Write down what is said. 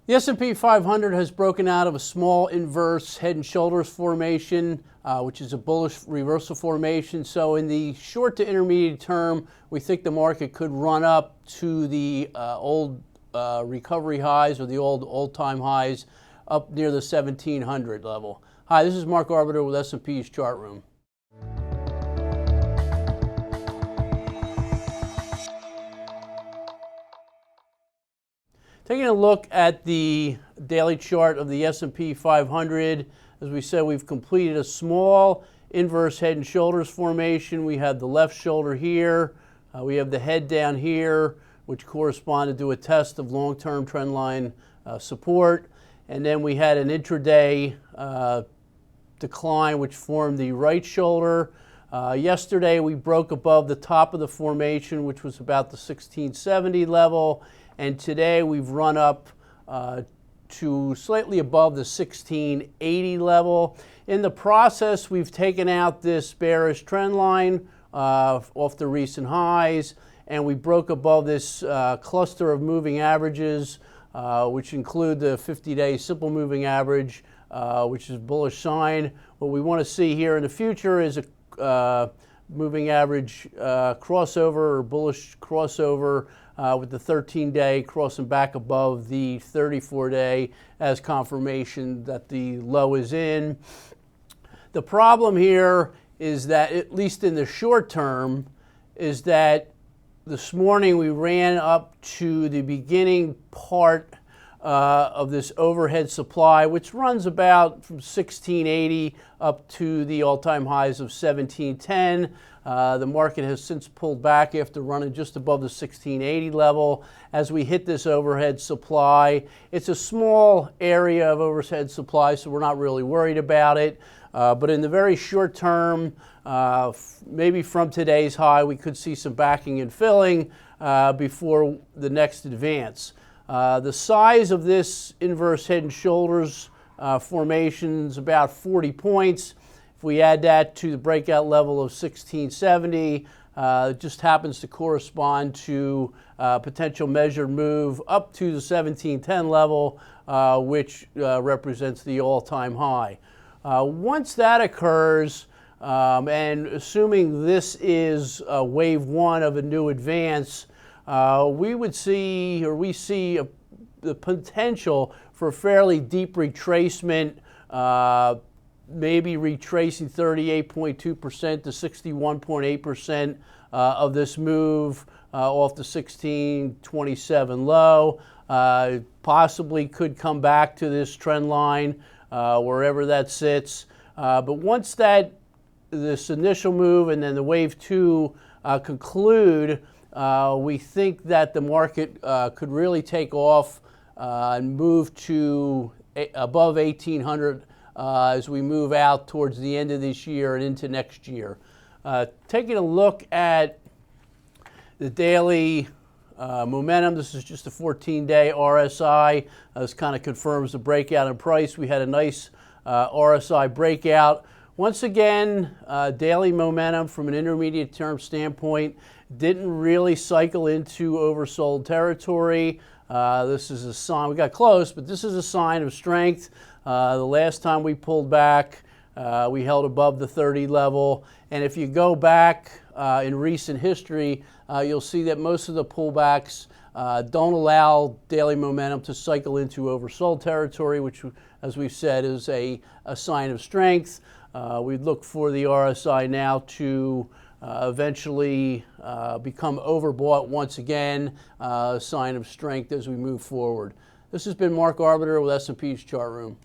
The S&P 500 has broken out of a small inverse head and shoulders formation, which is a bullish reversal formation. So in the short to intermediate term, we think the market could run up to the old recovery highs or the old all-time highs up near the 1700 level. Hi, this is Mark Arbiter with S&P's Chart Room. Taking a look at the daily chart of the S&P 500, as we said, we've completed a small inverse head and shoulders formation. We have the left shoulder here. We have the head down here, which corresponded to a test of long-term trend line support. And then we had an intraday decline, which formed the right shoulder. Yesterday, we broke above the top of the formation, which was about the 1670 level. And today we've run up to slightly above the 1680 level. In the process, we've taken out this bearish trend line off the recent highs, and we broke above this cluster of moving averages, which include the 50-day simple moving average, which is a bullish sign. What we want to see here in the future is a moving average crossover or bullish crossover with the 13-day crossing back above the 34-day as confirmation that the low is in. The problem here is that, at least in the short term, is that this morning we ran up to the beginning part of this overhead supply, which runs about from 1680 up to the all-time highs of 1710. The market has since pulled back after running just above the 1680 level. As we hit this overhead supply, it's a small area of overhead supply, so we're not really worried about it. But in the very short term, maybe from today's high, we could see some backing and filling before the next advance. The size of this inverse head and shoulders formation is about 40 points. If we add that to the breakout level of 1670, it just happens to correspond to a potential measured move up to the 1710 level, which represents the all-time high. Once that occurs, and assuming this is wave one of a new advance, we see the potential for a fairly deep retracement, maybe retracing 38.2% to 61.8% of this move off the 1627 low. Possibly could come back to this trend line wherever that sits. But once this initial move and then the wave two conclude, we think that the market could really take off and move to above 1800 as we move out towards the end of this year and into next year. Taking a look at the daily momentum, this is just a 14-day RSI. This kind of confirms the breakout in price. We had a nice RSI breakout. Once again, daily momentum from an intermediate term standpoint didn't really cycle into oversold territory. This is a sign, we got close, but this is a sign of strength. The last time we pulled back, we held above the 30 level. And if you go back in recent history, you'll see that most of the pullbacks don't allow daily momentum to cycle into oversold territory, which, as we've said, is a sign of strength. We'd look for the RSI now to eventually become overbought once again, a sign of strength as we move forward. This has been Mark Arbiter with S&P's Chart Room.